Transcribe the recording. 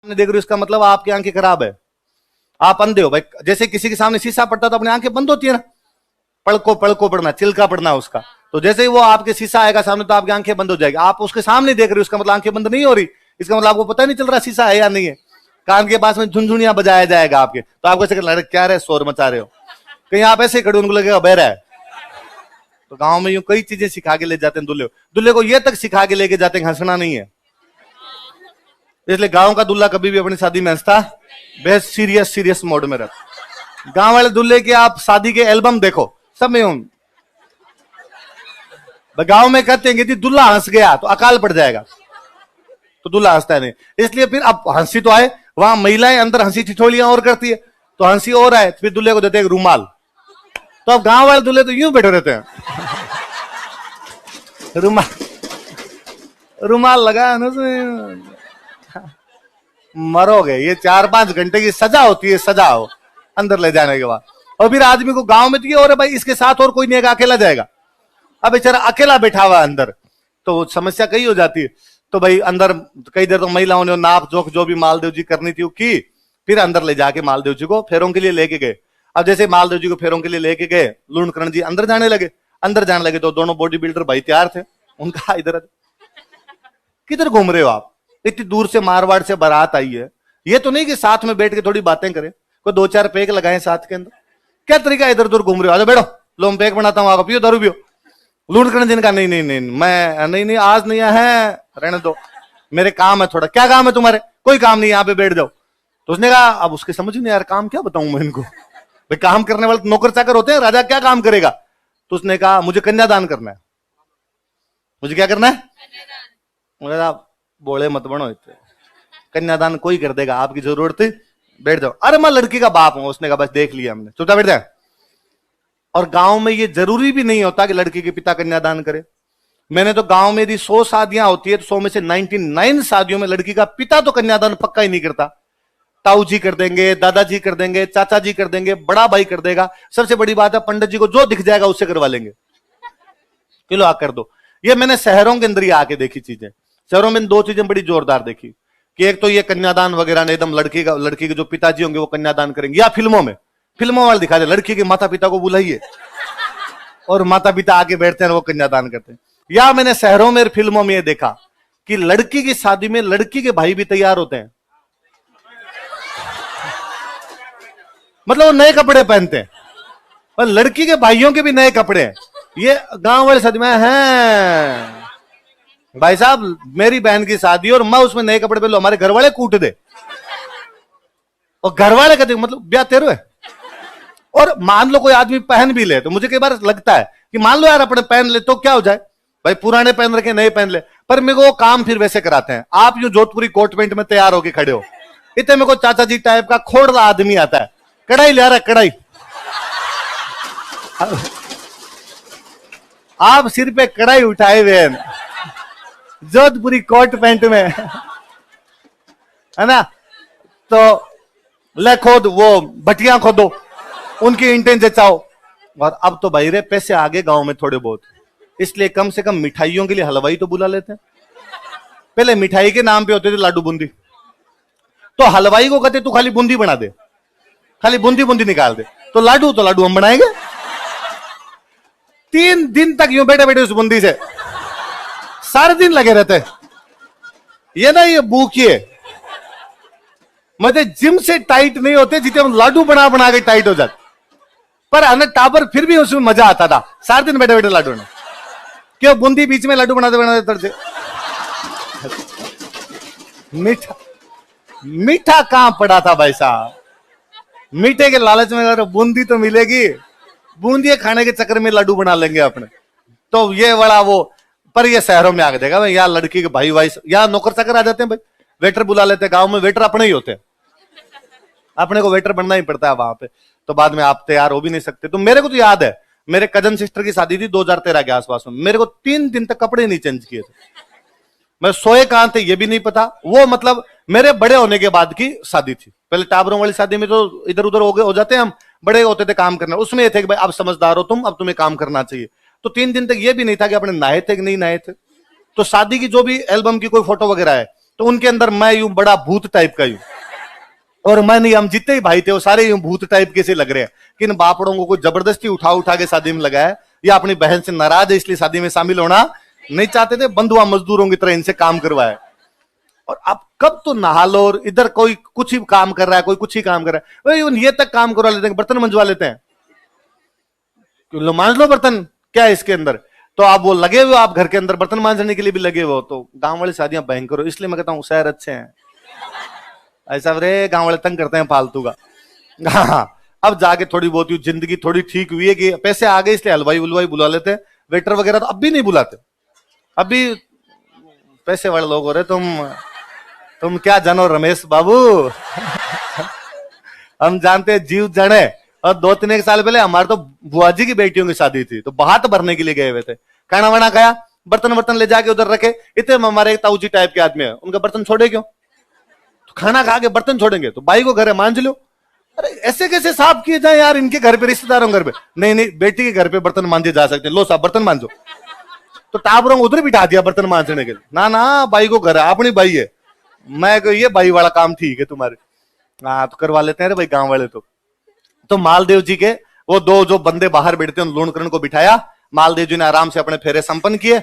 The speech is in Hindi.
देख रहे हो इसका मतलब आपकी आंखें खराब है, आप अंधे हो भाई। जैसे किसी के सामने शीशा पड़ता तो अपनी आंखें बंद होती है ना, पड़को पड़ना, चिल्का पड़ना उसका। तो जैसे ही वो आपके शीशा आएगा सामने तो आपकी आंखें बंद हो जाएगी। आप उसके सामने देख रहे हो, इसका मतलब आंखें बंद नहीं हो रही, इसका मतलब आपको पता नहीं चल रहा शीशा है या नहीं है। कान के पास में झुनझुनिया बजाया जाएगा आपके, तो आपको ऐसे लड़के क्या रहे शोर मचा रहे हो, कहीं आप ऐसे खड़े उनको लगेगा बहरा है। तो गांव में यूं कई चीजें सिखा के ले जाते हैं दूल्हे को ये तक सिखा के लेके जाते हैं हंसना नहीं है। इसलिए गांव का दूल्हा कभी भी अपनी शादी में हंसता, बेहद सीरियस मोड में रहता। गांव वाले दूल्हे की आप शादी के एल्बम देखो, सब में गांव में कहते हैं कि दूल्हा हंस गया तो अकाल पड़ जाएगा, तो दूल्हा हंसता नहीं। इसलिए फिर अब हंसी तो आए, वहां महिलाएं अंदर हंसी ठिठोलियां और करती है, तो हंसी और आए, फिर दूल्हे को देते हैं रुमाल। तो अब गांव वाले दूल्हे तो यूं बैठे रहते हैं, रुमाल लगा ना, मरोगे। ये 4-5 घंटे की सजा होती है, सजा हो अंदर ले जाने के बाद। और फिर आदमी को गांव में तो ये हो रहा भाई इसके साथ और कोई नहीं है, अकेला जाएगा। अब बेचारा अकेला बैठा हुआ अंदर, तो समस्या कई हो जाती है। तो भाई अंदर कई देर तो महिलाओं ने नाप जोख जो भी मालदेव जी करनी थी वो की, फिर अंदर ले जाके मालदेव जी को फेरों के लिए लेके गए। अब जैसे मालदेव जी को फेरों के लिए लेके गए, लूणकरण जी अंदर जाने लगे तो दोनों बॉडी बिल्डर भाई तैयार थे। उनका इधर किधर घूम रहे हो आप, इतनी दूर से मारवाड़ से बारात आई है, ये तो नहीं कि साथ में बैठ के थोड़ी बातें करें, कोई 2-4 पैक लगाएं साथ के अंदर, क्या तरीका इधर उधर घूम रहे हो, आजा बैठो लो हम पैक बनाता हूं, आप पियो दारू पियो। लूणकरण जी का नहीं मैं नहीं आज नहीं है, रहने दो मेरे काम है थोड़ा। क्या काम है तुम्हारे, कोई काम नहीं, यहाँ पे बैठ जाओ। तो उसने कहा, अब उसके समझ नहीं यार काम क्या बताऊं मैं इनको, भाई काम करने वाले नौकर चाकर होते हैं, राजा क्या काम करेगा। तो उसने कहा मुझे कन्यादान करना है। मुझे क्या करना है, बोले मत बनो, कन्यादान कोई कर देगा, आपकी जरूरत है बैठ जाओ। अरे मैं लड़की का बाप हूं। उसने कहा बस देख लिया हमने, चुपचाप बैठ जाए। और गांव में ये जरूरी भी नहीं होता कि लड़की के पिता कन्यादान करे। मैंने तो गांव में यदि 100 शादियां होती है तो 100 में से 99 शादियों में लड़की का पिता तो कन्यादान पक्का ही नहीं करता। ताऊ जी कर देंगे, दादाजी कर देंगे, चाचा जी कर देंगे, बड़ा भाई कर देगा। सबसे बड़ी बात है पंडित जी को जो दिख जाएगा उससे करवा लेंगे, किलो आ कर दो। ये मैंने शहरों के अंदर ही आके देखी चीजें। शहरों में 2 चीजें बड़ी जोरदार देखी कि एक तो ये कन्यादान वगैरह ने एकदम लड़की के जो पिताजी होंगे वो कन्यादान करेंगे, या फिल्मों वाले दिखा दे लड़की के माता पिता को बुलाइए और माता पिता आके बैठते हैं वो कन्यादान करते हैं। या मैंने शहरों में फिल्मों में ये देखा कि लड़की की शादी में लड़की के भाई भी तैयार होते हैं, मतलब वो नए कपड़े पहनते हैं और लड़की के भाइयों के भी नए कपड़े हैं। ये गांव वाले शादी में है, भाई साहब मेरी बहन की शादी और मैं उसमें नए कपड़े पहन लो, हमारे घर वाले कूट दे। और घर वाले कहते मतलब ब्याह तेरे है। और मान लो कोई आदमी पहन भी ले तो मुझे कई बार लगता है कि मान लो यार अपने पहन ले तो क्या हो जाए, भाई पुराने पहन रखे नए पहन ले। पर मेरे को वो काम फिर वैसे कराते हैं। आप यूं जोधपुरी कोट पैंट में तैयार होके खड़े हो, इतने मेरे को चाचा जी टाइप का खोड़ला आदमी आता है, कढ़ाई ले रहा है कढ़ाई, आप सिर पे कढ़ाई उठाए हुए हैं जोधपुरी कोट पैंट में, है ना। तो ले खोद वो भटियां खोदो, उनकी इंटें जचाओ। और अब तो भाई रे पैसे आगे गांव में थोड़े बहुत, इसलिए कम से कम मिठाइयों के लिए हलवाई तो बुला लेते हैं। पहले मिठाई के नाम पे होते थे लाडू बूंदी, तो हलवाई को कहते तू खाली बूंदी बना दे, खाली बूंदी निकाल दे, तो लाडू हम बनाएंगे। 3 दिन तक यूं बैठे उस बूंदी से सारे दिन लगे रहते। ये ना ये भूखिए मतलब जिम से टाइट नहीं होते जितने हम लाडू बना के टाइट हो जाते। पर अन टाबर फिर भी उसमें मजा आता था, सारे दिन बैठे लाडू ने, क्यों बूंदी बीच में लाडू बनाते तड़से। मीठा कहां पड़ा था भाई साहब, मीठे के लालच में अगर बूंदी तो मिलेगी, बूंदी खाने के चक्कर में लाडू बना लेंगे अपने। तो ये बड़ा वो, पर ये शहरों में आके देखा भाई, यहाँ लड़की के भाई यहाँ नौकर चाकर आ जाते हैं भाई, वेटर बुला लेते हैं। गांव में वेटर अपने ही होते हैं, अपने को वेटर बनना ही पड़ता है वहां पे, तो बाद में आप तैयार हो भी नहीं सकते। तो मेरे को तो याद है मेरे कजन सिस्टर की शादी थी 2013 के आसपास में, मेरे को 3 दिन तक कपड़े नहीं चेंज किए थे। मैं सोए कहां थे ये भी नहीं पता। वो मतलब मेरे बड़े होने के बाद की शादी थी। पहले टाबरों वाली शादी में तो इधर उधर हो जाते हैं हम, बड़े होते थे काम करना, उसमें ये थे कि भाई अब समझदार हो तुम, अब तुम्हें काम करना चाहिए। तो 3 दिन तक ये भी नहीं था कि अपने नहाए थे कि नहीं नहाए थे। तो शादी की जो भी एल्बम की कोई फोटो वगैरह है तो उनके अंदर मैं यूं बड़ा भूत टाइप का यूं, और मैं नहीं, हम जितने ही भाई थे वो सारे यूं भूत टाइप के से लग रहे हैं कि इन बापड़ों को कोई जबरदस्ती उठा उठा के शादी में लगाया है, या अपनी बहन से नाराज है इसलिए शादी में शामिल होना नहीं चाहते थे, बंधुआ मजदूरों की तरह इनसे काम करवाया। और अब कब तो नहा लो, और इधर कोई कुछ ही काम कर रहा है, कोई कुछ ही काम कर रहा है, भाई ये तक काम करवा लेते हैं, बर्तन मंजवा लेते हैं, लो मांज लो बर्तन, क्या है इसके अंदर। तो आप वो लगे हुए, आप घर के अंदर बर्तन मांजने के लिए भी लगे हुए हो। तो गांव वाली शादियां भयंकर हो, इसलिए मैं कहता हूं शहर अच्छे हैं। ऐसा रे गांव वाले तंग करते हैं फालतू का। हाँ, अब जाके थोड़ी बहुत जिंदगी थोड़ी ठीक हुई है कि पैसे आ गए, इसलिए हलवाई उलवाई बुला लेते हैं, वेटर वगैरह तो अब भी नहीं बुलाते, अभी पैसे वाले लोग हो रहे। तुम क्या जानो रमेश बाबू। हम जानते हैं जीव जड़े। और 2-3 साल पहले हमारे तो बुआ जी की बेटियों की शादी थी, तो बात भरने के लिए गए हुए थे, खाना वाना खाया, बर्तन वर्तन ले जाके उधर रखे। इतने हमारे एक ताऊ जी टाइप के आदमी है, उनका बर्तन छोड़े क्यों, तो खाना खा के बर्तन छोड़ेंगे तो भाई को घर है मांझ लो। अरे ऐसे कैसे साफ किए जाए यार, इनके घर पे, रिश्तेदारों घर पे नहीं, नहीं बेटी के घर पे बर्तन मांझे जा सकते हैं, लो साहब बर्तन मांझो। तो टाबरों को उधर बिठा दिया बर्तन मांझने के लिए, ना ना भाई को घर है, अपनी भाई है। मैं ये भाई वाला काम ठीक है तुम्हारे, हाँ तो करवा लेते हैं भाई गांव वाले। तो मालदेव जी के वो 2 जो बंदे बाहर बैठते हैं, लूणकरण को बिठाया, मालदेव जी ने आराम से अपने फेरे संपन्न किए।